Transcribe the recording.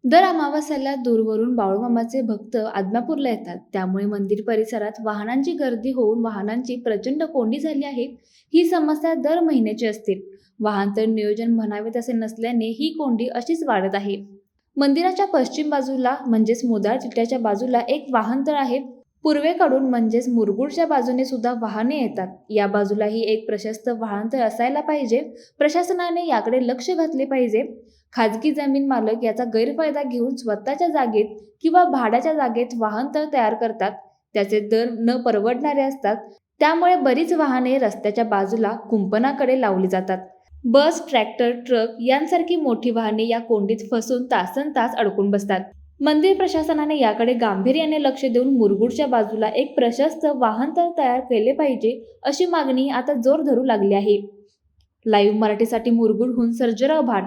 दर अमावास्येला दूरवरून बाळूमामाचे भक्त आदमापूरला येतात. त्यामुळे मंदिर परिसरात वाहनांची गर्दी होऊन वाहनांची प्रचंड कोंडी झाली आहे. ही समस्या दर महिन्याची असते. वाहनतळ नियोजन म्हणावे तसे नसल्याने ही कोंडी अशीच वाढत आहे. मंदिराच्या पश्चिम बाजूला म्हणजेच मोदाळ तिट्याच्या बाजूला एक वाहनतळ आहे. पूर्वेकडून म्हणजेच मुरगुडच्या बाजूने सुद्धा वाहने येतात. या बाजूलाही एक प्रशस्त वाहनतळ असायला पाहिजे. प्रशासनाने याकडे लक्ष घातले पाहिजे. खाजगी जमीन मालक याचा गैरफायदा घेऊन स्वतःच्या जागेत किंवा भाड्याच्या जागेत वाहनतळ तयार करतात. त्याचे दर न परवडणारे असतात. त्यामुळे बरीच वाहने रस्त्याच्या बाजूला कुंपणाकडे लावली जातात. बस, ट्रॅक्टर, ट्रक यांसारखी मोठी वाहने या कोंडीत फसून तासनतास अडकून बसतात. मंदिर प्रशासनाने याकडे गांभीर्याने लक्ष देऊन मुरगुडच्या बाजूला एक प्रशस्त वाहनतळ तयार केले पाहिजे, अशी मागणी आता जोर धरू लागली आहे. लाईव्ह मराठीसाठी मुरगुडहून सर्जेराव भाट.